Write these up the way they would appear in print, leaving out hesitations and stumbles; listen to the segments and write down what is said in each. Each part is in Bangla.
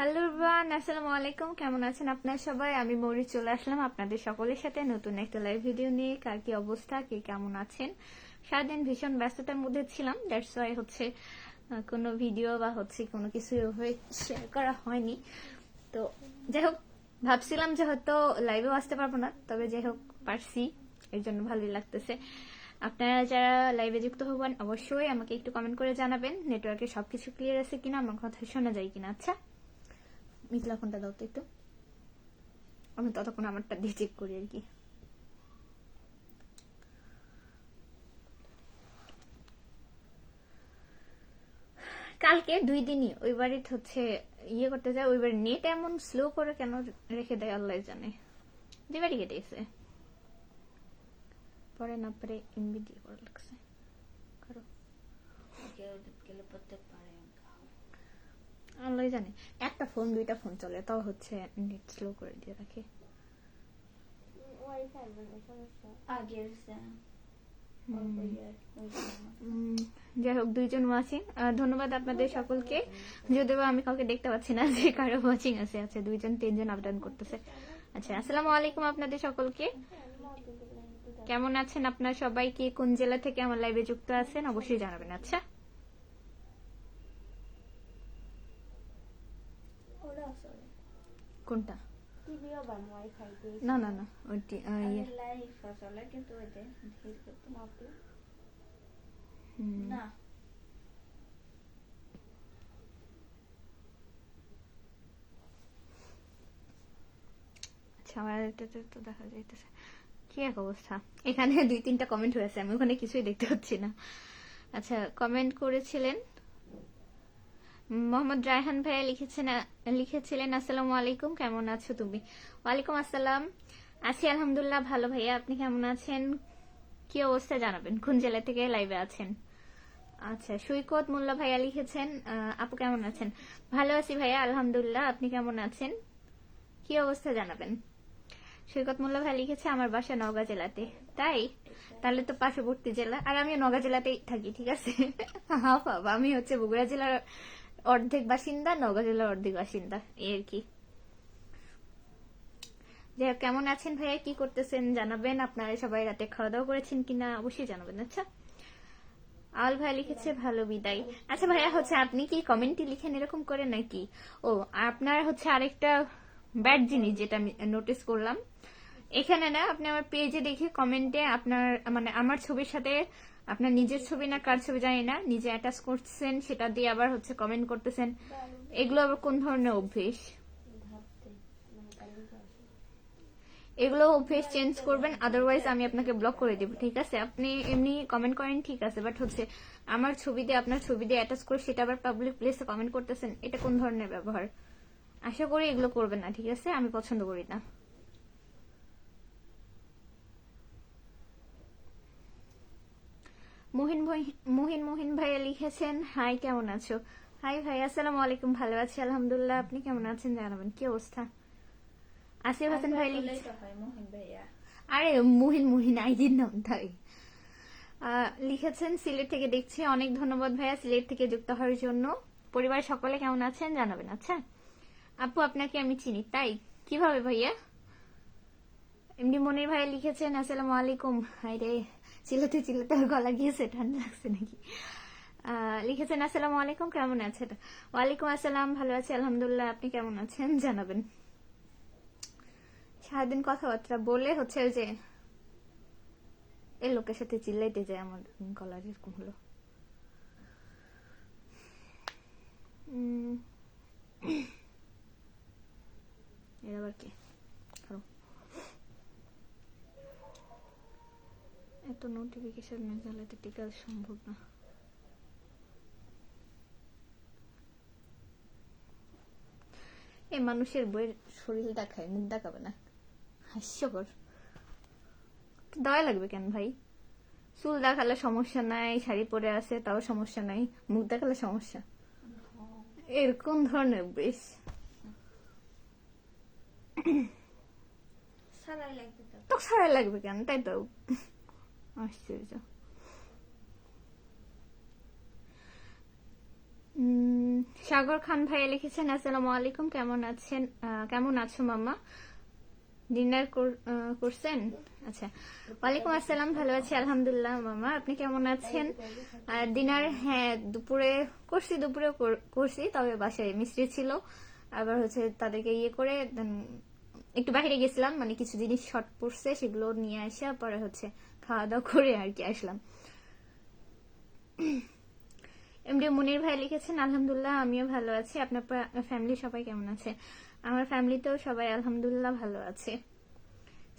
হ্যালো এভরিওয়ান, আসসালামু আলাইকুম। কেমন আছেন আপনারা সবাই? আমি মৌরি চলে আসলাম আপনাদের সকলের সাথে নতুন একটা লাইভ ভিডিও নিয়ে। কার কি অবস্থা, কে কেমন আছেন? সারাদিন ভীষণ ব্যস্ততার মধ্যে ছিলাম, দ্যাটস ওয়াই কোনো ভিডিও বা কোনো কিছু শেয়ার করা হয়নি। তো যাই হোক, ভাবছিলাম যে হয়তো লাইভেও আসতে পারবো না, তবে যাই হোক পারছি, এর জন্য ভালোই লাগতেছে। আপনারা যারা লাইভে যুক্ত হবেন অবশ্যই আমাকে একটু কমেন্ট করে জানাবেন নেটওয়ার্কে সবকিছু ক্লিয়ার আছে কিনা, আমার কথা শোনা যায় কিনা। আচ্ছা, মিথিলা ফোনটা দাও তো একটু, আমি ততক্ষণ আমারটা দিয়ে চেক করি আর কি। কালকে 2 দিনই ওই বাড়িতে করতে যায়, ওই বাড়ির নেট এমন স্লো করে কেন রেখে দেয় আল্লাহ জানে। যে বাড়ি কেটে গেছে, পরে না পরে এমবি দিয়ে করা লাগছে। আল্লাহ জানে, একটা ফোন 2টা ফোন চলে, তাও নেট স্লো করে দিয়ে রাখে। যাই হোক, 2জন ওয়াচিং, ধন্যবাদ আপনাদের সকলকে। যদিও আমি কাউকে দেখতে পাচ্ছি না যে কারো ওয়াচিং আছে। আচ্ছা, 2জন 3জন আপডাউন করতেছে। আচ্ছা, আসসালামু আলাইকুম আপনাদের সকলকে। কেমন আছেন আপনারা সবাই? কে কোন জেলা থেকে আমার লাইভে যুক্ত আছেন অবশ্যই জানাবেন। আচ্ছা, কোনটা? না না না, ওইটি না। আচ্ছা, আমার এটাতে তো দেখা যাইতেছে। কি এক অবস্থা, এখানে 2-3টা কমেন্ট হয়েছে, আমি ওখানে কিছুই দেখতে পাচ্ছি না। আচ্ছা, কমেন্ট করেছিলেন মোহাম্মদ রায়হান ভাইয়া, লিখেছিলেন আসসালামু আলাইকুম, কেমন আছো তুমি? ওয়ালাইকুম আসসালাম, আছি আলহামদুলিল্লাহ ভালো। ভাইয়া আপনি কেমন আছেন? কি অবস্থা জানাবেন, কোন জেলা থেকে লাইভে আছেন? আচ্ছা, সৈকত মোল্লা ভাইয়া লিখেছেন আপু কেমন আছেন? ভালো আছি ভাইয়া আলহামদুলিল্লাহ, আপনি কেমন আছেন? কি অবস্থা জানাবেন। সৈকত মোল্লা ভাই লিখেছে আমার বাসা নওগাঁ জেলাতে। তাই? তাহলে তো পার্শ্ববর্তী জেলা, আর আমি নওগাঁ জেলাতেই থাকি, ঠিক আছে। হাফ হাফ, আমি বগুড়া জেলার অর্ধেক বাসিন্দা, নওগাঁ জেলার অর্ধেক বাসিন্দা, এই আর কি। যাই হোক, কেমন আছেন ভাইয়া, কি করতেছেন জানাবেন। আপনারা সবাই রাতে খাওয়া দাওয়া করেছেন কিনা অবশ্যই জানাবেন। আচ্ছা, আল ভাই লিখেছে ভালো বিদায়। আচ্ছা ভাইয়া, আপনি কি কমেন্টে লিখেন এরকম করে নাকি? ও, আপনার আরেকটা ব্যাড জিনিস যেটা আমি নোটিস করলাম, এখানে না আপনি আমার পেজে দেখে কমেন্টে আপনার আমার ছবির সাথে আপনার নিজের ছবি না কার ছবি জানি না, নিজে অ্যাটাচ করছেন, সেটা দিয়ে আবার কমেন্ট করতেছেন। এগুলো আবার কোন ধরনের অভ্যেস? এগুলো অভ্যেস চেঞ্জ করবেন, আদারওয়াইজ আমি আপনাকে ব্লক করে দিব, ঠিক আছে? আপনি এমনি কমেন্ট করেন ঠিক আছে, বাট আমার ছবি দিয়ে আপনার ছবি দিয়ে অ্যাটাচ করে সেটা আবার পাবলিক প্লেসে কমেন্ট করতেছেন, এটা কোন ধরনের ব্যবহার? আশা করি এগুলো করবেন না, ঠিক আছে? আমি পছন্দ করি না। মুহিন ভাইয়া লিখেছেন হাই, কেমন আছো? হাই ভাই, আসসালামু আলাইকুম, ভালো আছি আলহামদুলিল্লাহ, আপনি কেমন আছেন জানাবেন। কি অবস্থা? আসিফ হাসান ভাই আরে মুহিন আইডির নাম তাই। লিখেছেন সিলেট থেকে দেখছি, অনেক ধন্যবাদ ভাইয়া সিলেট থেকে যুক্ত হওয়ার জন্য। পরিবার সকলে কেমন আছেন জানাবেন। আচ্ছা আপু, আপনাকে আমি চিনি। তাই? কিভাবে ভাইয়া? এমনি মনির ভাই লিখেছেন আসসালামু আলাইকুম। হাই রে, চিল্লাতে চিল্লাতে গলা গিয়েছে, ঠান্ডা লাগছে নাকি? লিখেছেন আসসালামু আলাইকুম, কেমন আছেন? ওয়ালাইকুম আসসালাম, ভালো আছি আলহামদুলিল্লাহ, আপনি কেমন আছেন জানাবেন। সারাদিন কথাবার্তা বলে যে এই লোকের সাথে চিল্লাইতে যায়, আমার গলা এরকম হলো। এর আবার কি? এত নোটিফিকেশন না চালাতে টিকা সম্ভব না। এই মানুষের বইয়ের শরীর দেখায়, মুখ দেখাবে না, হাস্যকর। দয়া লাগবে কেন ভাই? চুল দেখালে সমস্যা নাই, শাড়ি পরে আছে তাও সমস্যা নাই, মুখ দেখালে সমস্যা। এরকম ধরনের বেশ তো সারাই লাগবে কেন? তাই তো, আশ্চর্য। সাগর খান ভাইয়া লিখেছেন আসসালামু আলাইকুম, কেমন আছেন? কেমন আছো মামা? ডিনার করছেন? আচ্ছা, ওয়ালাইকুম আসসালাম, ভালো আছি আলহামদুলিল্লাহ। মামা আপনি কেমন আছেন? আর ডিনার, হ্যাঁ দুপুরে করছি, দুপুরে করছি, তবে বাসায় মিস্ত্রি ছিল, আবার হচ্ছে তাদেরকে ইয়ে করে একটু বাইরে গেছিলাম, মানে কিছু জিনিস শর্ট পড়ছে, সেগুলো নিয়ে আসা পরে হচ্ছে খাওয়া দাওয়া করে আর কি আসলাম। এমডি মুনির ভাই লিখেছেন আলহামদুলিল্লাহ আমিও ভালো আছি, আপনার ফ্যামিলি সবাই কেমন আছে? আমার ফ্যামিলিতেও সবাই আলহামদুলিল্লাহ ভালো আছে।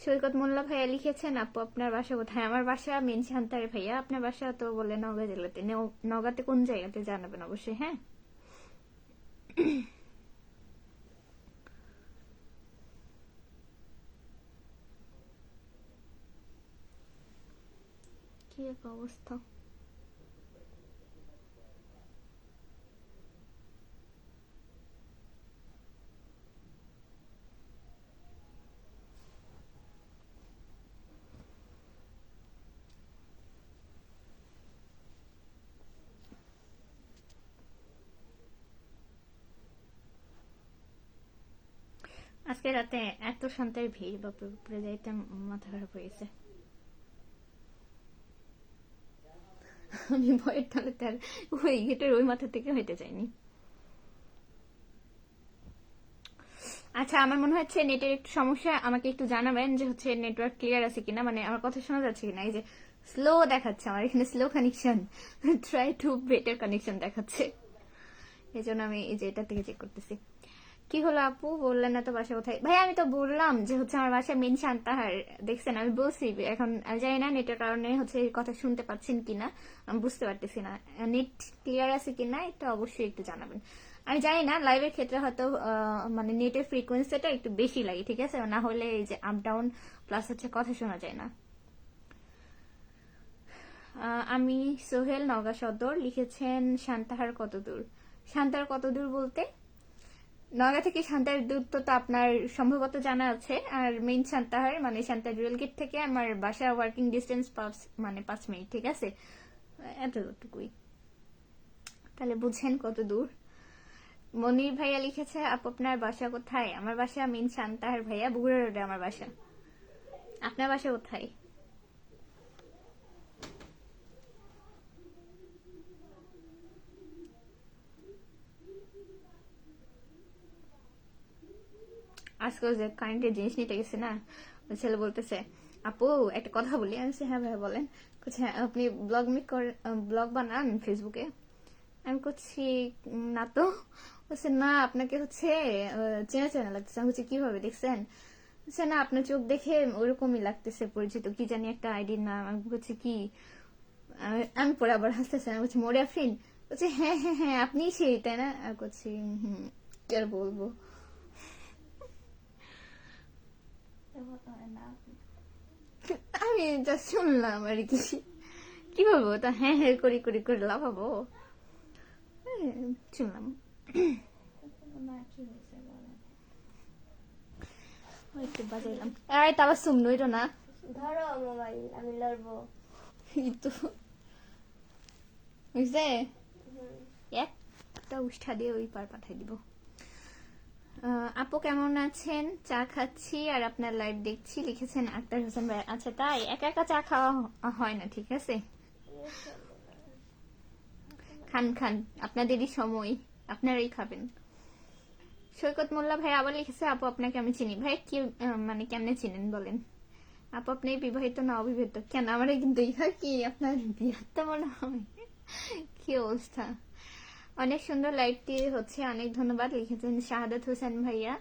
সৈকত মোল্লা ভাইয়া লিখেছেন আপু আপনার বাসা কোথায়? আমার বাসা মেন শান্তারে ভাইয়া, আপনার বাসা তো বলে নওগাঁ জেলাতে। নওগাঁতে কোন জায়গাতে জানাবেন অবশ্যই, হ্যাঁ। কি এক অবস্থা! আজকে রাতে এত শান্তার ভিড়, বাপরে উপরে যাইতে মাথা খারাপ হয়ে গেছে। আমি ভয়ের টানেতে আর ওই গেটের ওই মাথা থেকে হইতে চাইনি। আচ্ছা, আমার মনে হচ্ছে নেটের একটু সমস্যা, আমাকে একটু জানাবেন যে হচ্ছে নেটওয়ার্ক ক্লিয়ার আছে কিনা, মানে আমার কথা শোনা যাচ্ছে কিনা। এই যে স্লো দেখাচ্ছে আমার এখানে, slow connection, try to better connection দেখাচ্ছে, এই জন্য আমি এই যে এটা থেকে চেক করতেছি। কি হলো আপু, বললেন না তো বাসা কোথায়? ভাই আমি তো বললাম যে হচ্ছে আমার বাসা মেন সান্তাহার, দেখছেন আমি বলছি। এখন জানি না নেটের কারণে হচ্ছে কথা শুনতে পাচ্ছেন কিনা, আমি বুঝতে পারতেছি না। নেট ক্লিয়ার আছে কিনা এটা অবশ্যই একটু জানাবেন। আমি জানি না, লাইভের ক্ষেত্রে হয়তো মানে নেটের ফ্রিকোয়েন্সিটা একটু বেশি লাগে, ঠিক আছে, না হলে এই যে আপ ডাউন প্লাস হচ্ছে কথা শোনা যায় না। আমি সোহেল নওগাঁ সদর লিখেছেন সান্তাহার কত দূর? সান্তাহার কত দূর বলতে নওগাঁ থেকে সান্তাহার দূরত্ব তো আপনার সম্ভবত জানা আছে। আর মেইন সান্তাহার মানে সান্তাহার রেলগেট থেকে আমার বাসা ওয়ার্কিং ডিস্টেন্স মানে 5 মিনিট, ঠিক আছে, এতটুকুই। তাহলে বুঝেন কত দূর। মনির ভাইয়া লিখেছে আপু আপনার বাসা কোথায়? আমার বাসা মেইন সান্তাহার ভাইয়া, বগুড়া রোডে আমার বাসা। আপনার বাসা কোথায়? আজকে যে কারেন্টের জিনিস নিতে গেছে না, ওই ছেলে বলতেছে আপু একটা কথা বলি। আমি বলছি হ্যাঁ ভাইয়া বলেন। হ্যাঁ আপনি ব্লগ বানান ফেসবুকে? আমি করছি না তো। বলছে না আপনাকে হচ্ছে চেনা চেনা লাগতেছে। আমি বলছি কিভাবে দেখছেন? বলছে না আপনার চোখ দেখে ওরকমই লাগতেছে, পরিচিত, কি জানি একটা আইডির নাম। আমি বলছি কি? আমি পরে আবার হাসতেছে, আমি বলছি মোরে আফরিন। বলছে হ্যাঁ হ্যাঁ হ্যাঁ আপনি সেই, তাই না? আমি করছি হম, কি আর বলবো। আমি জাস্ট শুনলাম আর কি, কি বলবো তা, হ্যাঁ হ্যাঁ করি করি করে লাভাবো, শুনলাম। একটু বাজাইলাম, এই তাবার শুনলো এটা না, ধরো মোবাইল আমি লড়বো। এই তো বুঝলে, একটা উষ্ঠা দিয়ে ওই পার পাঠাই দিব। আপু কেমন আছেন? চা খাচ্ছি আর আপনার লাইভ দেখছি লিখেছেন আক্তার হোসেন ভাই। আচ্ছা তাই, একা একা চা খাওয়া হয় না, ঠিক আছে, খান খান, আপনাদেরই সময়, আপনারাই খাবেন। সৈকত মোল্লা ভাই আবার লিখেছে আপু আপনাকে আমি চিনি। ভাই কি মানে কেমনে চিনেন বলেন? আপু আপনি বিবাহিত না অবিবাহিত? কেন আমার কিন্তু ইহা কি আপনার বিয়ারটা মনে হয়, কি অবস্থা। অনেক সুন্দর লাইভটি হচ্ছে, অনেক ধন্যবাদ লিখেছেন শাহাদাত হোসেন ভাইয়া।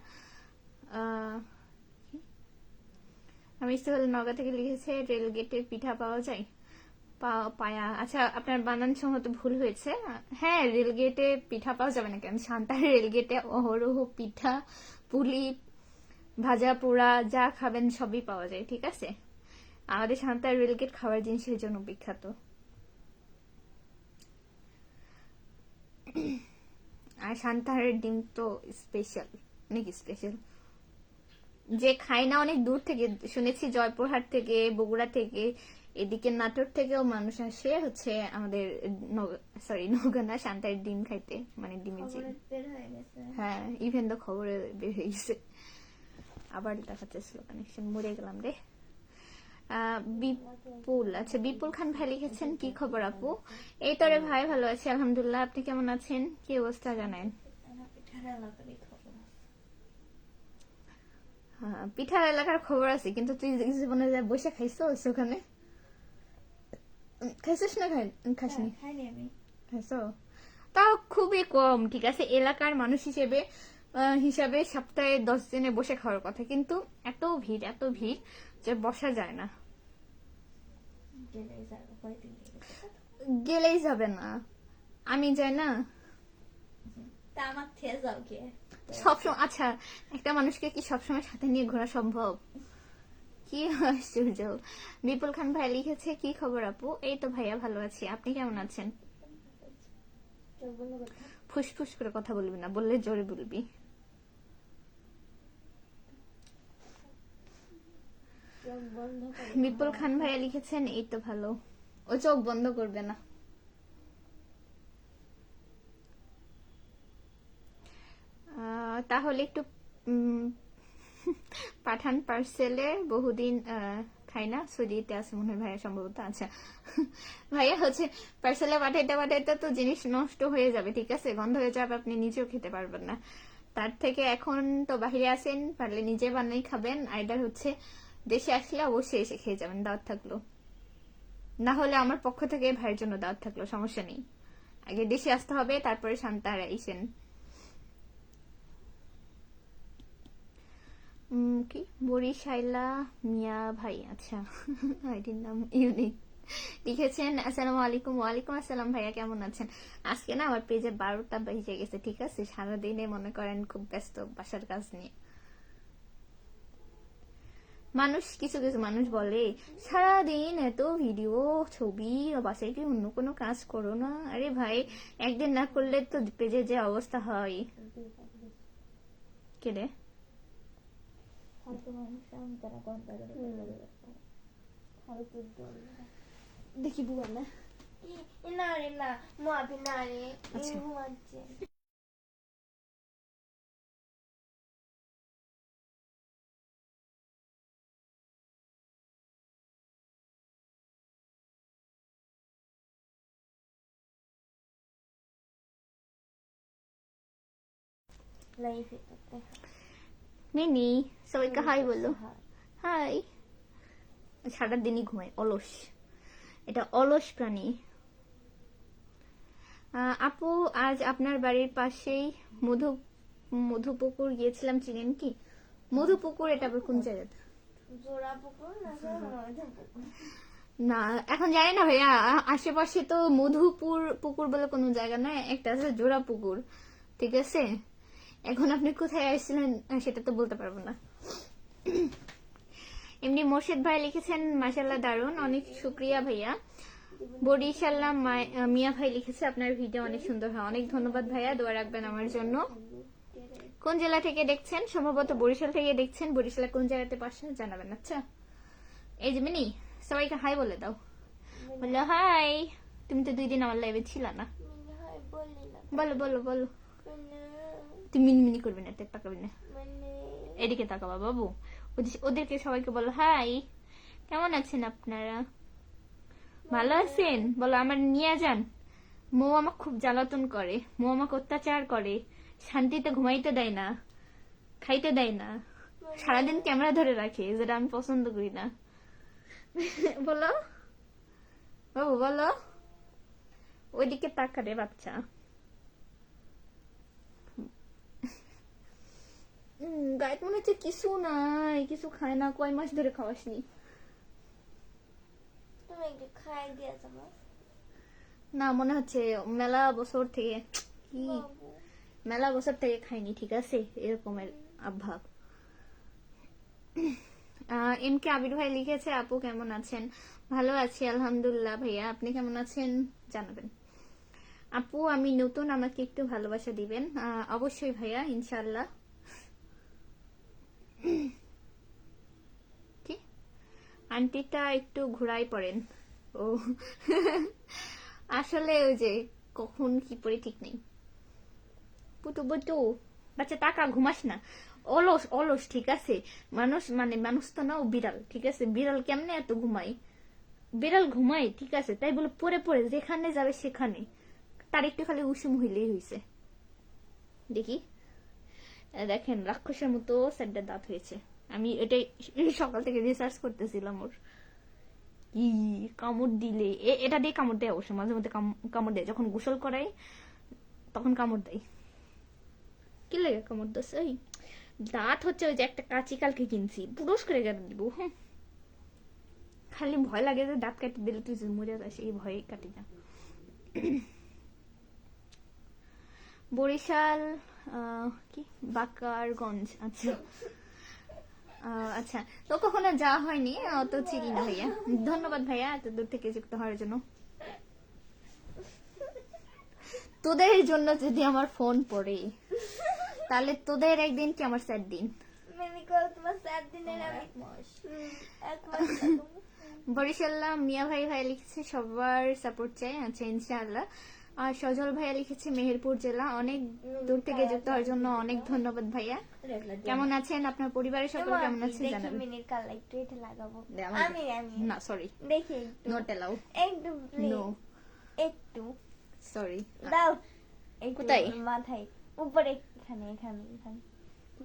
আমি সোহেল নওগাঁ থেকে লিখেছে রেল গেটের পিঠা পাওয়া যায়? পায়া, আচ্ছা আপনার বানান সম্ভবত ভুল হয়েছে। হ্যাঁ রেলগেটে পিঠা পাওয়া যাবে না কেন, শান্তার রেলগেটে অহরহ পিঠা, পুলি, ভাজা পোড়া যা খাবেন সবই পাওয়া যায়, ঠিক আছে। আমাদের শান্তার রেলগেট খাওয়ার জিনিসের জন্য বিখ্যাত। আর শান্তাহারের ডিম তো স্পেশাল, অনেক স্পেশাল। যে খায় না অনেক দূর থেকে, শুনেছি জয়পুরহাট থেকে, বগুড়া থেকে, এদিকে নাটোর থেকেও মানুষ আসে হচ্ছে আমাদের নগা শান্তার ডিম খাইতে, মানে ডিমের ঝিল। খবরে বের হয়ে গেছে। হ্যাঁ, ইভেন তো খবরে বের হয়ে গেছে। আবার দেখাচ্ছে স্লো কানেকশন, মরে গেলাম রে। বিপুল, আচ্ছা বিপুল খান ভাই লিখেছেন কি খবর আপু? এই তো রে ভাই, ভালো আছি আলহামদুলিল্লাহ, আপনি কেমন আছেন? কি অবস্থা জানেন? পিঠার এলাকারই খবর আছে। হ্যাঁ, পিঠার এলাকার খবর আছে, কিন্তু তুই জীবনে যা বসে খাইছিস ওখানে? খাইছিস না? খাসনি? খাইনি আমি। খাইছো? তাও খুবই কম, ঠিক আছে, এলাকার মানুষ হিসেবে হিসাবে সপ্তাহে 10 দিনে বসে খাওয়ার কথা, কিন্তু এত ভিড় এত ভিড় যে বসা যায় না। গেলেই যাবো, কয়দিন গেলে। গেলেই যাবে না, আমি যাই না তা আমার খেয়ে যাও কে? সবসময়। আচ্ছা, একটা মানুষকে কি সবসময় সাথে নিয়ে ঘোরা সম্ভব? কি আশ্চর্য। বিপুল খান ভাই লিখেছে কি খবর আপু? এই তো ভাইয়া ভালো আছি, আপনি কেমন আছেন? চোখ বন্ধ করতে। ফুসফুস করে কথা বলবি না, বললে জোরে বলবি। চোখ বন্ধ করে। বিপুল খান ভাইয়া লিখেছেন এই তো ভালো। ও চোখ বন্ধ করবে না। তাহলে একটু পাঠান পার্সেলে, বহুদিন খাই না, সুইডিতে আছে মনে হয় ভাইয়া সম্ভবত। আচ্ছা ভাইয়া হচ্ছে পার্সেলে পাঠাইতে পাঠাইতে তো জিনিস নষ্ট হয়ে যাবে, ঠিক আছে, গন্ধ হয়ে যাবে, আপনি নিজেও খেতে পারবেন না। তার থেকে এখন তো বাহিরে আছেন, পারলে নিজে বানাই খাবেন, আইডার হচ্ছে দেশে আসলে অবশ্যই এসে খেয়ে যাবেন, দাওয়াত থাকলো। না হলে আমার পক্ষ থেকে ভাইয়ের জন্য দাওয়াত থাকলো, সমস্যা নেই। আগে দেশে আসতে হবে, তারপরে শান্তার আইসেন। কি বরিশাইলা মিয়া ভাই, আচ্ছা আইডির নাম ইউনিক লিখেছেন। আসসালামু আলাইকুম। ওয়ালাইকুম আসসালাম ভাইয়া, কেমন আছেন? আজকে না আমার পেজে 12টা বেজে গেছে, ঠিক আছে, সারাদিনে মনে করেন খুব ব্যস্ত বাসার কাজ নিয়ে। মানুষ কিছু কিছু মানুষ বলে সারাদিন এত ভিডিও ছবি, বাসায় কি অন্য কোনো কাজ করো না? আরে ভাই, একদিন না করলে তো পেজে যে অবস্থা হয়। কে রে? ফালতু মানুষ আমি তারা ঘন্টা করে ফালতু দল। দেখি বুয়া না। ইনারে না মাবি নারে আচ্ছা। ঘুমাচ্ছে। লাইফে করতে মিনি, সবাইকে হাই বললো। হাই। সারাদিনই ঘুমায়, অলস, এটা অলস প্রাণী। আপু আজ আপনার বাড়ির পাশেই মধুপুকুর গিয়েছিলাম, চিনেন কি? মধুপুকুর এটা আবার কোন জায়গা? জোড়া পুকুর না মধু পুকুর? না এখন জানি না ভাইয়া, আশেপাশে তো মধুপুর পুকুর বলে কোনো জায়গা নাই, একটা আছে জোড়া পুকুর, ঠিক আছে। এখন আপনি কোথায় আসছিলেন সেটা তো বলতে পারবো না। এমনি মোর্শেদ ভাই লিখেছেন মাশাআল্লাহ দারুন, অনেক শুক্রিয়া ভাইয়া। বরিশাল্লাহ মিয়া ভাই লিখেছে আপনার ভিডিও অনেক সুন্দর হয়, অনেক ধন্যবাদ ভাইয়া, দোয়া রাখবেন আমার জন্য। কোন জেলা থেকে দেখছেন? সম্ভবত বরিশাল থেকে দেখছেন। বরিশালের কোন জায়গাতে পাশে জানাবেন। আচ্ছা, এই যে মিনি, সবাইকে হাই বলে দাও। বললো হাই। তুমি তো 2 দিন আমার লাইভে ছিল না। বললি না বলো বলো বলো। মানে তুমি মিনি মিনি করবে না, টেক তাকাবে না, মানে এদিকে তাকাবা বাবু। ওদেরকে সবাইকে বলো হাই, কেমন আছেন আপনারা? ভালো আছেন? বলো আমার নিয়ে যান। মৌ আমাকে খুব জ্বালাতন করে, মৌ আমাকে অত্যাচার করে, শান্তিতে ঘুমাইতে দেয় না, খাইতে দেয় না, সারাদিন ক্যামেরা ধরে রাখে, যেটা আমি পছন্দ করি না। বলো বাবু বলো। ওইদিকে তাকারে বাচ্চা। গায়ে মনে হচ্ছে কিছু নাই, কিছু খায় না, কয় মাস ধরে খাওয়াসনি? তুমি একটু খাই দিয়ে যাবো না মনে হচ্ছে মেলা বছর থেকে, কি বাবু। মেলা বছর থেকে খাইনি, ঠিক আছে, এরকমের অভাব। এম কে আবির ভাই লিখেছে আপু কেমন আছেন? ভালো আছি আলহামদুলিল্লাহ ভাইয়া, আপনি কেমন আছেন জানাবেন। আপু আমি নতুন, আমাকে একটু ভালোবাসা দিবেন। অবশ্যই ভাইয়া, ইনশাল্লাহ। কি আন্টিটা একটু ঘোরাই পড়েন। ও আসলে ওই যে কখন কি পরে ঠিক নেই। পুটু বুটু বাচ্চা টাকা ঘুমাস না, অলস অলস, ঠিক আছে? মানুষ তো না, ও বিড়াল, ঠিক আছে? বিড়াল কেমনে এত ঘুমায়? বিড়াল ঘুমায়, ঠিক আছে, তাই বলে পরে পরে যেখানে যাবে সেখানে। তার একটু খালি উষুম হইলেই হয়েছে। দেখি, দেখেন রাক্ষসের মতো সাইডটা দাঁত হয়েছে। আমি এটাই সকাল থেকে রিসার্চ করতেছিলাম ওর। কি কামড় দিলে এটা দিয়ে কামড় দেয়, অবশ্য মাঝে মধ্যে কামড় দেয়, যখন গোসল করাই তখন কামড় দেয়। কি লাগে কামড় দোষ? ওই দাঁত হচ্ছে, ওই যে একটা কাঁচি কালকে কিনছি, পুরুষ করে কেটে দিব। খালি ভয় লাগে যে দাঁত কাটি দিলে তুই মরে যাস, এই ভয়ে কাটি না। বরিশাল কি বাকারগঞ্জ, আচ্ছা। আচ্ছা, তো কখনো যাওয়া হয়নি, অত চিনি না ভাইয়া। ধন্যবাদ ভাইয়া এত দূর থেকে যুক্ত হওয়ার জন্য। তোদের জন্য যদি আমার ফোন পড়ে তাহলে তোদের একদিন কি আমার 4 দিন। তোমার 4 দিনের আমি এক মাস বরিশাল্লাহ মিয়া ভাইয়া লিখেছে সবার সাপোর্ট চাই। আচ্ছা ইনশাআল্লাহ। আর সজল ভাইয়া লিখেছে মেহেরপুর জেলা, অনেক দূর থেকে যুক্ত হওয়ার জন্য অনেক ধন্যবাদ ভাইয়া। কেমন আছেন, আপনার পরিবারের সকল কেমন আছে জানাবেন। মিনির কালার একটু এটা লাগাবো। আমি না সরি, দেখি নট এলাও, একটু নো একটু সরি। দাও একটু কোথায়? মাথায় উপরে, এখানে এখানে এখানে।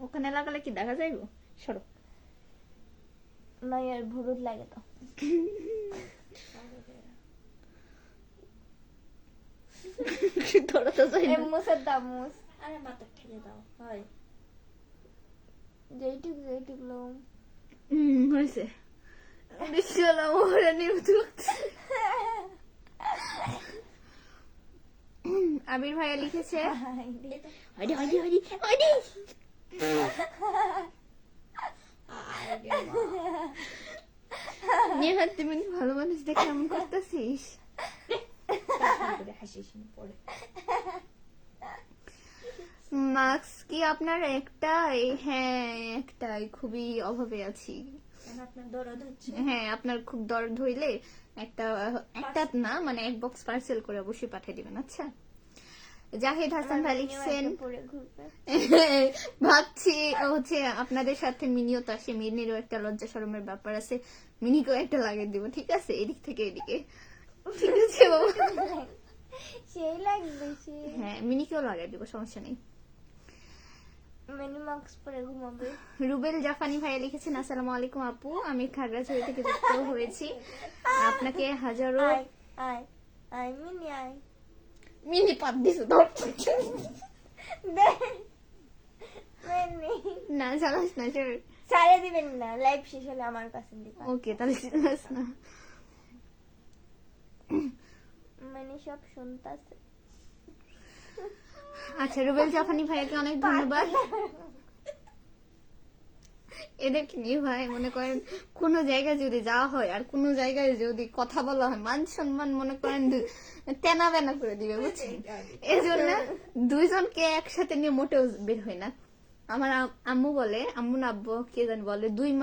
ওখানে লাগালে কি দেখা যাইব? সরো। না আর ভুরুত লাগে তো। ধরা তো যায় না। মুসের দাও, মুস আরে মাথা ঠেলে দাও হয়। যেইটুকু যেইটুকু লোম হয়েছে। বিশাল আমার নির্মিত লাগছে। আবির ভাইয়া লিখেছে হাইডি হাইডি হাইডি হাইডি। নেহাত তুমি ভালো মানুষ দেখে এমন করতেছিস। হাসিস পরে মাস্ক কি আপনার একটাই? হ্যাঁ একটাই, খুবই অভাবে আছি। আপনার দরদ হচ্ছে? হ্যাঁ, আপনার খুব দরদ হইলে একটা না, মানে এক বক্স পার্সেল করে অবশ্যই পাঠিয়ে দিবেন। আচ্ছা। জাহিদ হাসান ভাই লিখছেন পরে ঘুরবে। ভাবছি হচ্ছে আপনাদের সাথে মিনিও তো আসে, মিনিরও একটা লজ্জা শরমের ব্যাপার আছে, মিনিকেও একটা লাগিয়ে দিব, ঠিক আছে? এদিক থেকে এদিকে, ঠিক আছে বাবা? সেই লাগবে সে। হ্যাঁ মিনিকেও লাগিয়ে দিব, সমস্যা নেই। মিনি মাস্ক পরে ঘুমাবে। রুবেল জাফানি ভাইয়া লিখেছেন আসসালামু আলাইকুম আপু, আমি খাগড়াছড়ি থেকে যুক্ত হয়েছি, আপনাকে হাজারো। আয় আয় আয় মিনি আয়। মিনি পাত দিছো তোর দে মিনি না চালাস না স্যার। সারে দিবেন না, লাইভ শেষ হলে আমার কাছে দিবেন। ওকে তাহলে চালাস না। মানে সব শুনতাছে। আচ্ছা, রুবেল জাফানি ভাইয়াকে অনেক ধন্যবাদ। এদেরকে নিয়ে ভাই মনে করেন কোন জায়গায় যদি যাওয়া হয় আর কোন জায়গায় যদি কথা বলা হয়, মান সম্মান মনে করেন তেনা বেনা করে দিবে, বুঝছেন? এই জন্য দুইজনকে একসাথে নিয়ে মোটেও বের হয় না। আমার আম্মু বলে, আম্মু না আব্বু কে জানি বলে, 3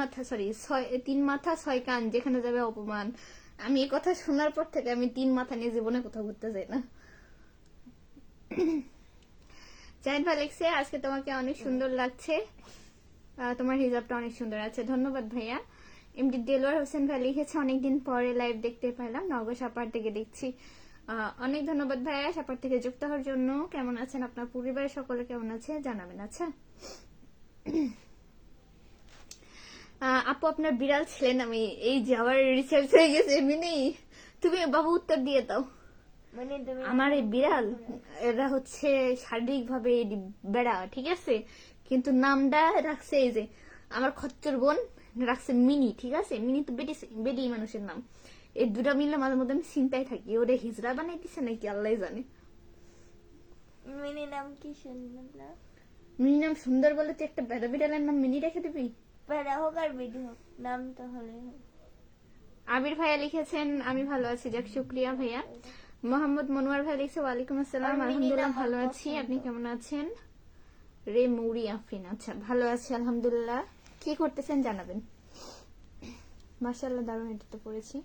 মাথা 6 কান, যেখানে যাবে অপমান। আমি এই কথা শোনার পর থেকে আমি 3 মাথা নিয়ে জীবনে কোথাও ঘুরতে যাই না। জাহিদ ভাই লিখছে আজকে তোমাকে অনেক সুন্দর লাগছে, তোমার হিজাবটা অনেক সুন্দর আছে। ধন্যবাদ ভাইয়া। এমডি দেলোয়ার হোসেন ভাই লিখেছে অনেকদিন পরে লাইভ দেখতে পেলাম, নগর সাপার থেকে দেখছি। অনেক ধন্যবাদ ভাইয়া সাপার থেকে যুক্ত হওয়ার জন্য। কেমন আছেন, আপনার পরিবারের সকলে কেমন আছে জানাবেন। আচ্ছা আপু আপনার বিড়াল ছিলেন, আমি এই যে আবার রিসার্চ হয়ে গেছে। মিনি তুমি বাবু উত্তর দিয়ে দাও। মানে তুমি আমার এই বিড়াল এরা হচ্ছে শারীরিক ভাবে বেড়া, ঠিক আছে, কিন্তু নামটা রাখছে এই যে আমার খচ্চর বোন রাখছে মিনি, ঠিক আছে? মিনি তো বেডি মানুষের নাম। এই দুটা মিলে মাঝে মধ্যে আমি চিন্তায় থাকি ওরে হিজড়া বানাই দিছে নাকি আল্লাহ জানে। মিনি নাম কি শুনলাম না? মিনি নাম সুন্দর বলে তুই একটা বেড়া বিড়ালের নাম মিনি রেখে দিবি? বেড়া হোক আর বেডি হোক, নাম তো হলে হোক। আবির ভাইয়া লিখেছেন আমি ভালো আছি, যাক শুক্রিয়া ভাইয়া। মোহাম্মদ মনোয়ার ভাই লিখছে ওয়ালাইকুম আসসালাম, আলহামদুলিল্লাহ ভালো আছি, আপনি কেমন আছেন? রে মৌরি আফরিন, আচ্ছা ভালো আছি আলহামদুলিল্লাহ। কি করতেছেন জানাবেন। মাশাআল্লাহ, দারুণ। এটা তো পড়েছি।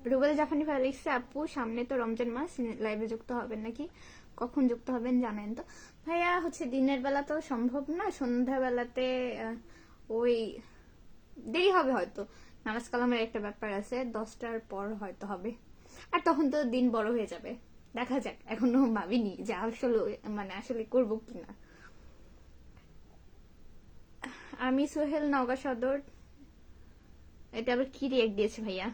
রুবেল জাফানি ভাই লিখছে, আপু সামনে তো রমজান মাস, লাইভে যুক্ত হবেন নাকি? কখন যুক্ত হবেন জানেন তো? ভাইয়া হচ্ছে দিনের বেলা তো সম্ভব না, সন্ধ্যা বেলাতে ওই দেরি হবে হয়তো। নামাজ কালামের একটা ব্যাপার আছে, 10টার পর হয়তো হবে। আর তখন তো দিন বড় হয়ে যাবে, দেখা যাক। এখনো ভাবিনি যে আসলে করবো কিনা। আমি সোহেল, নওগাঁ সদর। এটা আবার কি রিয়েক্ট দিয়েছে ভাইয়া?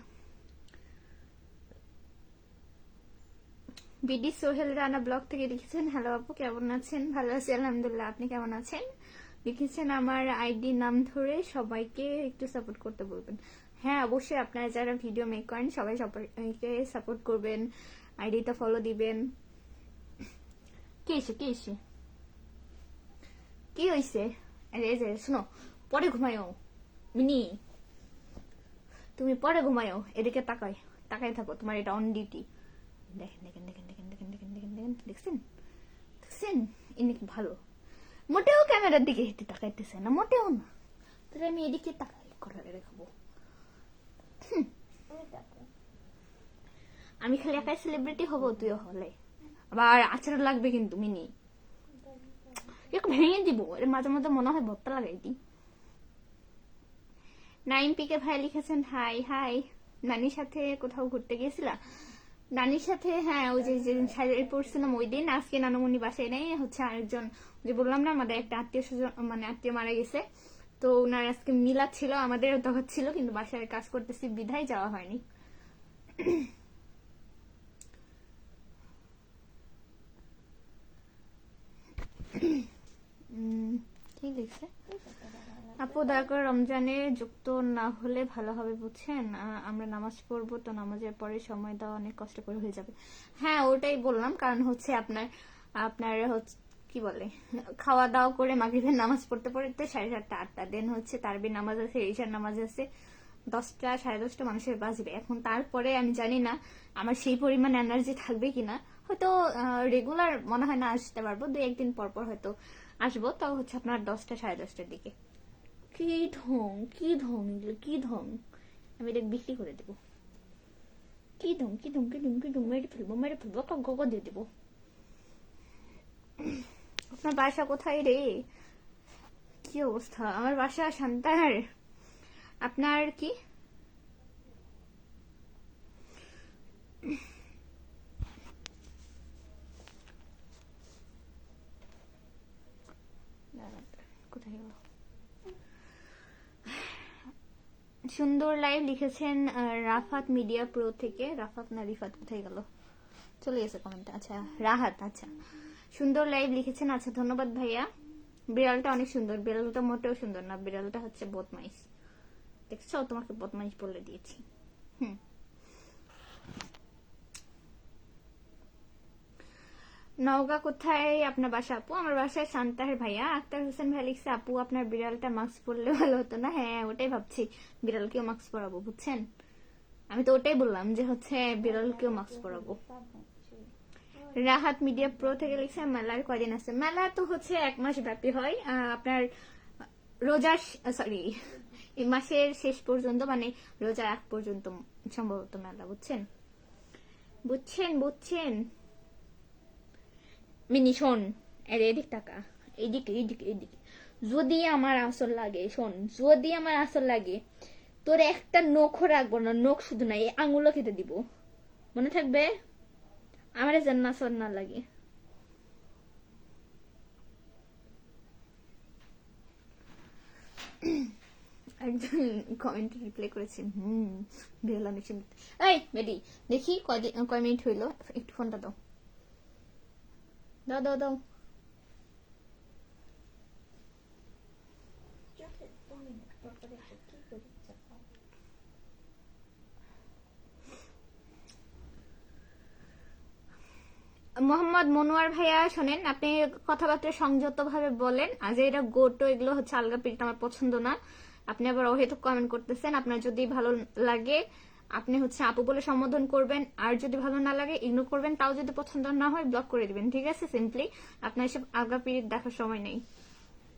বিডি সোহেল রানা ব্লগ থেকে লিখেছেন, হ্যালো আপু কেমন আছেন? ভালো আছি আলহামদুলিল্লাহ, আপনি কেমন আছেন? লিখেছেন, আমার আইডি নাম ধরে সবাইকে একটু সাপোর্ট করতে বলবেন। হ্যাঁ অবশ্যই, আপনারা যারা ভিডিও মেক করেন সবাই সবাইকে সাপোর্ট করবেন, আইডিটা ফলো দিবেন। কি হয়েছে? আরে এই যে শোনো, পরে ঘুমায়ও মিনি, তুমি পরে ঘুমায়ও। এদিকে তাকাই থাকো, তোমার এটা অন ডিউটি। দেখেন দেখেন দেখেন দেখেন দেখেন দেখেন দেখেন দেখেন, দেখছেন দেখছেন? ইনি কি ভালো? মোটেও ক্যামেরার দিকে হেঁটে তাকাইতেছে না, মোটেও না। তাহলে আমি এদিকে তাকাই করে রেখবো। আমি খালি একাই সেলিব্রিটি হবো, তুইও হলে। আবার আচার লাগবে কিন্তু মিনি, একটু ভেঙে দিব। এর মাঝে মাঝে মনে হয় ভর্তা লাগাই দিই। নাইম পিকে ভাই লিখেছেন, হাই হাই। নানির সাথে কোথাও ঘুরতে গেছিলা? নানির সাথে, হ্যাঁ, ওই যে শাড়ি পরছিলাম ওই দিন। আজকে নানুমণি বাসায় নেই, হচ্ছে আরেকজন, যে বললাম না আমাদের একটা আত্মীয় স্বজন আত্মীয় মারা গেছে, তো ওনার আজকে মিলাদ ছিল, আমাদের তখন ছিল, কিন্তু বাসায় কাজ করতেছি বিধায় যাওয়া হয়নি। কি লিখছে? আপু দয়া করে রমজানে যুক্ত না হলে ভালো হবে বুঝছেন, আমরা নামাজ পড়বো তো, নামাজের পরে সময় দেওয়া অনেক কষ্ট করে হয়ে যাবে। হ্যাঁ ওটাই বললাম, কারণ হচ্ছে আপনার আপনার হচ্ছে কি বলে, খাওয়া দাওয়া করে মাগরিবের নামাজ পড়তে পড়তে 7:30 8টা, দেন হচ্ছে তারবির নামাজ আছে, ঈশার নামাজ আছে, 10টা 10:30 মানুষের বাজবে। এখন তারপরে আমি জানি না আমার সেই পরিমাণ এনার্জি থাকবে কিনা। হয়তো রেগুলার মনে হয় না আসতে পারবো, 2-1 দিন পর পর হয়তো আসবো, তাও হচ্ছে আপনার 10টা 10:30টার দিকে। কি ঢং এগুলো, কি ঢং! আমি এটা বিক্রি করে দেবো। কি ঢং মেরে ফেলবো, গগ দিয়ে দেবো। আপনার বাসা কোথায় রে? কি অবস্থা? আমার বাসা সান্তাহার। আপনার কি? কোথায় গেল? সুন্দর লাইভ লিখেছেন রাফাত মিডিয়া প্রো থেকে। রাফাত না রিফাত, কোথায় গেল? চলে গেছে কমেন্ট। আচ্ছা রাহাত, আচ্ছা সুন্দর লাইভ লিখেছেন, আচ্ছা ধন্যবাদ ভাইয়া। বিড়ালটা অনেক সুন্দর। বিড়ালটা মোটেও সুন্দর না, বিড়ালটা হচ্ছে বদমাইশ। দেখছো, তোমাকে বদমাইশ বলে দিয়েছি। নওগাঁ কোথায় আপনার বাসা আপু? আমার বাসায় সান্তাহার ভাইয়া। আক্তার হোসেন ভাই লিখছে, আপু আপনার বিড়ালটা মাস্ক পরলে ভালো হতো না? হ্যাঁ ওটাই ভাবছি, বিড়ালকেও মাস্ক পরাবো বুঝছেন। আমি তো ওটাই বললাম যে হচ্ছে বিড়ালকেও মাস্ক পরাবো। রাহাত মিডিয়া প্রো থেকে লিখছে, মেলার কদিন আছে? মেলা তো হচ্ছে 1 মাস ব্যাপী হয়, আপনার রোজা সরি এই মাসের শেষ পর্যন্ত, মানে রোজা 1 পর্যন্ত সম্ভবত মেলা, বুঝছেন বুঝছেন। মিনি শোন, এদিক টাকা, এইদিকে এইদিকে এইদিকে। যদি আমার আসল লাগে, শোন, যদি আমার আসল লাগে, তোর একটা নখও রাখবো না, নখ শুধু না, এই আঙুলও খেতে দিব, মনে থাকবে? আমার যেন আসল না লাগে। একজন কমেন্টে রিপ্লাই করেছেন, বিড়াল অনেক সুন্দর। এই মেডি, দেখি কয় মিনিট হইলো, একটু ফোনটা দাও দাও দাও দাও। মোহাম্মদ মনোয়ার ভাইয়া শোনেন, আপনি কথাবার্তা সংযত ভাবে বলেন। আজ এটা গোটো এগুলো হচ্ছে আলগা পিরিত আমার পছন্দ না। আপনি আবার অহেতুক কমেন্ট করতেছেন। আপনার যদি ভালো লাগে আপনি হচ্ছে আপু বলে সম্বোধন করবেন, আর যদি ভালো না লাগে ইগনোর করবেন। তাও যদি পছন্দ না হয় ব্লক করে দিবেন, ঠিক আছে? সিম্পলি, আপনার এসব আলগা পিরিত দেখার সময় নেই।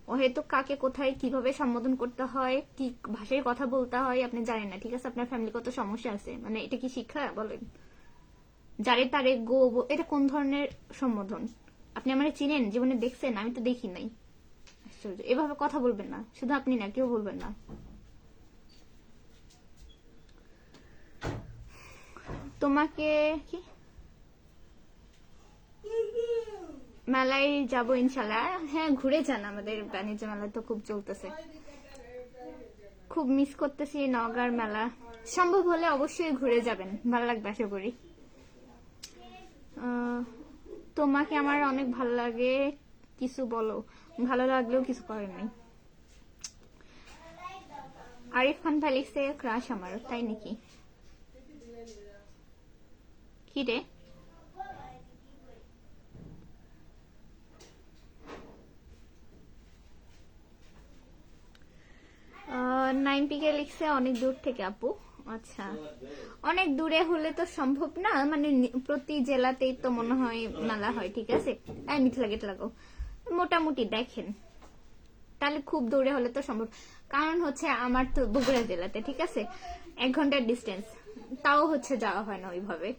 হয়তো কাকে কোথায় কিভাবে সম্বোধন করতে হয়, কি ভাষায় কথা বলতে হয় আপনি জানেন না, ঠিক আছে? আপনার ফ্যামিলি কত সমস্যা আছে, মানে এটা কি শিক্ষা বলেন? যারে তারে গো এটা কোন ধরনের সম্বোধন? আপনি আমার চিনেন, জীবনে দেখছেন? আমি তো দেখি নাই। আশ্চর্য, এভাবে কথা বলবেন না, শুধু আপনি না, কেউ বলবেন না। তোমাকে কি মেলায় যাব ইনশাল্লাহ। হ্যাঁ, ঘুরে যান, আমাদের বাণিজ্য মেলা তো খুব চলতেছে, খুব মিস করতেছি নওগাঁর মেলা। সম্ভব হলে অবশ্যই ঘুরে যাবেন, ভালো লাগবে আশা করি। তোমাকে আমার অনেক ভালো লাগে, কিছু বলো। ভালো লাগলেও কিছু করার নেই। আরিফ খান ভাই লিখছে ক্রাশ আমার, তাই নাকি? কি রে? নাইনপিকে লিখছে অনেক দূর থেকে আপু। আচ্ছা, অনেক দূরে হলে তো সম্ভব না, মানে প্রতি জেলাতেই তো মনে হয় মেলা হয়, ঠিক আছে? মিথিলা গেট লাগো, মোটামুটি দেখেন, তাহলে খুব দূরে হলে তো সম্ভব। কারণ হচ্ছে আমার তো বগুড়া জেলাতে, ঠিক আছে, 1 ঘন্টার ডিস্টেন্স, তাও হচ্ছে যাওয়া হয় না ওইভাবে।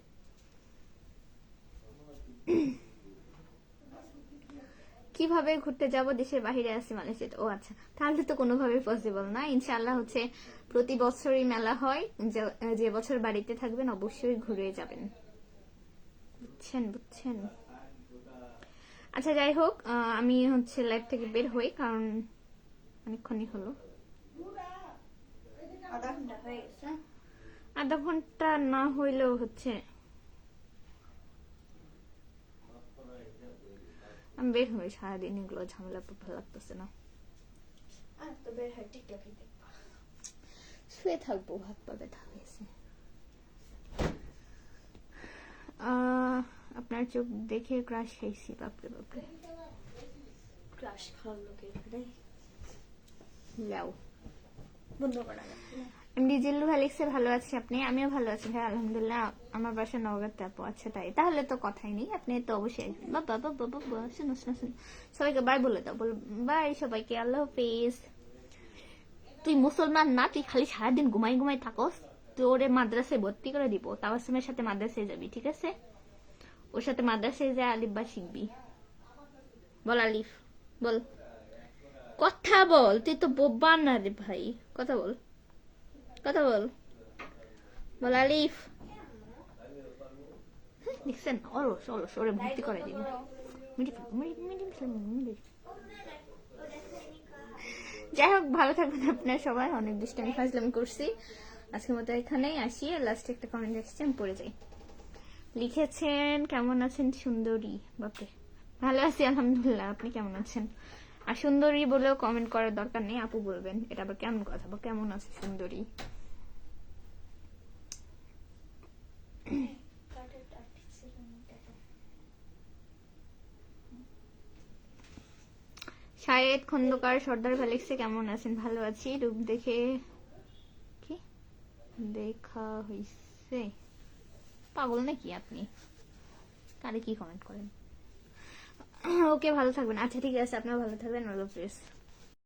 কিভাবে ঘুরতে যাব, দেশের বাইরে আছি মালয়েশিয়া। ও আচ্ছা, তাহলে তো কোনোভাবে পসিবল না। ইনশাআল্লাহ হচ্ছে প্রতি বছরই মেলা হয়, যে বছর বাড়িতে থাকবেন অবশ্যই ঘুরে যাবেন, বুঝছেন বুঝছেন? আচ্ছা, যাই হোক, আমি হচ্ছে লাইভ থেকে বের হই, কারণ অনেকক্ষণই হলো। আধা ঘন্টা হয়ে গেছে। আধা ঘন্টা না হইলেও হচ্ছে আমি বের হই। সারাদিন এগুলো ঝামেলা ভালো লাগতেছে না। আর তো বের হয় টিকটকই দেখবা। শুয়ে থাকবো, হাত পা ব্যথা হয়েছে। আপনার চোখ দেখে ক্রাশ খাইছি, বাপরে বাপরে। ক্রাশ খাওয়ার লোকের রে লাও বন্ধ করা যাবে না। এমডি জিল্লু ভাই লিখছে ভালো আছি আপনি? আমিও ভালো আছি ভাই, আলহামদুলিল্লাহ। আমার বাসা নওগাঁতে আপু। আচ্ছা তাই, তাহলে তো কথাই নেই, আপনি তো অবশ্যই আসবেন। বাবা বাবা বাবা, শুনো শুনো শুনো, সবাইকে বাই বলে দাও, বল বাই সবাইকে, আল্লাহ হাফিজ। তুই মুসলমান না, তুই খালি সারাদিন ঘুমাই ঘুমাই থাকস, তোরে মাদ্রাসায় ভর্তি করে দিব, তাবাসসুমের সাথে মাদ্রাসায় যাবি, ঠিক আছে? ওর সাথে মাদ্রাসায় যা আলিফ বা শিখবি। বল আলিফ, বল, কথা বল, তুই তো বোবা না রে ভাই, কথা বল, কথা বল, বল আলিফ। দেখছেন, অলস অলস, ওরে ভর্তি করে দিবি। যাই হোক, ভালো থাকবেন আপনারা সবাই। অনেক দুষ্টামি ফাজলামি করছি আজকের মতো, এখানেই আসি। লাস্টে একটা কমেন্ট দেখছি, আমি পড়ে যাই। লিখেছেন কেমন আছেন সুন্দরী, বাপরে। ভালো আছি আলহামদুলিল্লাহ, আপনি কেমন আছেন? আর সুন্দরী বলেও কমেন্ট করার দরকার নেই, আপু বলবেন, এটা আবার কেমন কথা? বা কেমন আছে সুন্দরী? শাহেদ খন্দকার সর্দার ভ্যালেক্সে কেমন আছেন? ভালো আছি, রূপ দেখে কি দেখা হইছে? পাগল নাকি আপনি? কারে কি কমেন্ট করেন? ওকে, ভালো থাকবেন। আচ্ছা ঠিক আছে, আপনারা ভালো থাকবেন, আল্লাহ হাফেজ।